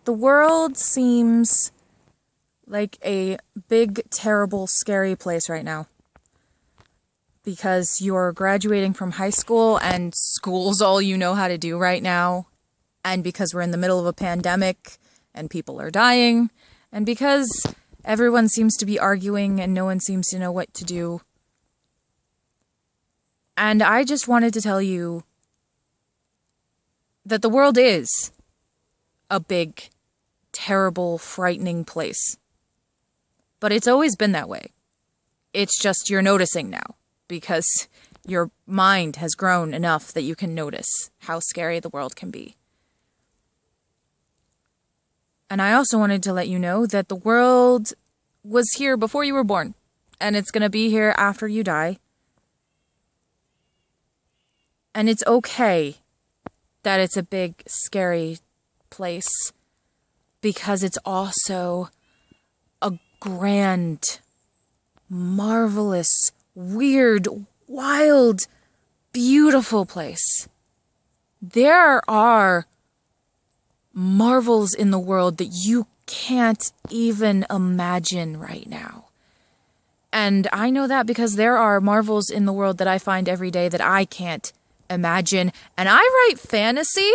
The world seems like a big, terrible, scary place right now. Because you're graduating from high school and school's all you know how to do right now. And because we're in the middle of a pandemic and people are dying. And because everyone seems to be arguing and no one seems to know what to do. And I just wanted to tell you that the world is a big, terrible, frightening place. But it's always been that way. It's just you're noticing now because your mind has grown enough that you can notice how scary the world can be. And I also wanted to let you know that the world was here before you were born, and it's going to be here after you die. And it's okay that it's a big, scary place because it's also a grand, marvelous, weird, wild, beautiful place. There are marvels in the world that you can't even imagine right now. And I know that because there are marvels in the world that I find every day that I can't imagine. And I write fantasy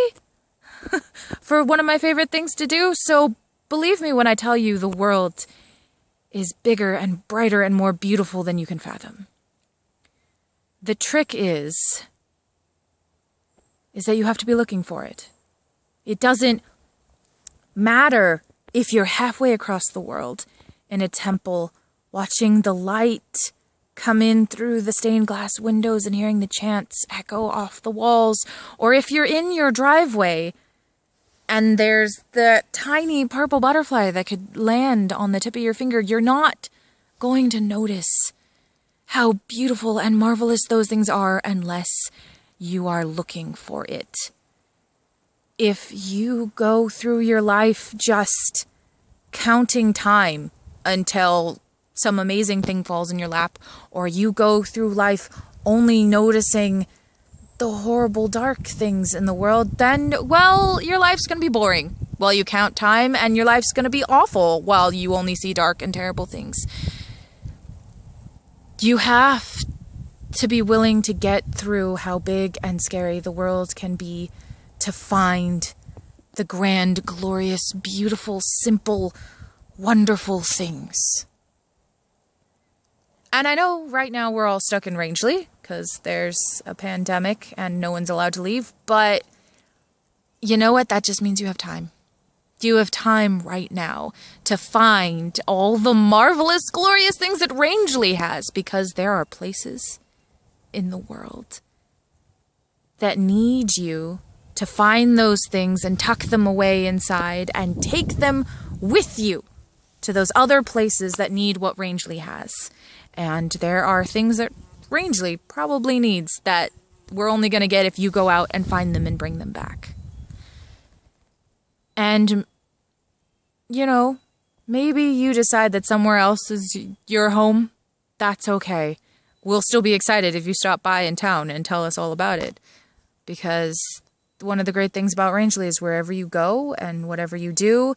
for one of my favorite things to do. So believe me when I tell you the world is bigger and brighter and more beautiful than you can fathom. The trick is that you have to be looking for it. It doesn't matter if you're halfway across the world in a temple watching the light come in through the stained glass windows and hearing the chants echo off the walls, or if you're in your driveway and there's the tiny purple butterfly that could land on the tip of your finger, you're not going to notice how beautiful and marvelous those things are unless you are looking for it. If you go through your life just counting time until some amazing thing falls in your lap, or you go through life only noticing the horrible, dark things in the world, then, well, your life's going to be boring while you count time, and your life's going to be awful while you only see dark and terrible things. You have to be willing to get through how big and scary the world can be to find the grand, glorious, beautiful, simple, wonderful things. And I know right now we're all stuck in Rangeley because there's a pandemic and no one's allowed to leave, but you know what? That just means you have time. You have time right now to find all the marvelous, glorious things that Rangeley has, because there are places in the world that need you to find those things and tuck them away inside and take them with you to those other places that need what Rangeley has. And there are things that Rangeley probably needs that we're only going to get if you go out and find them and bring them back. And, you know, maybe you decide that somewhere else is your home. That's okay. We'll still be excited if you stop by in town and tell us all about it. Because one of the great things about Rangeley is wherever you go and whatever you do,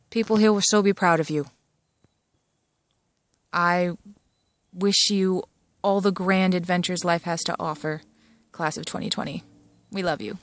people here will still be proud of you. I wish you all the grand adventures life has to offer, class of 2020. We love you.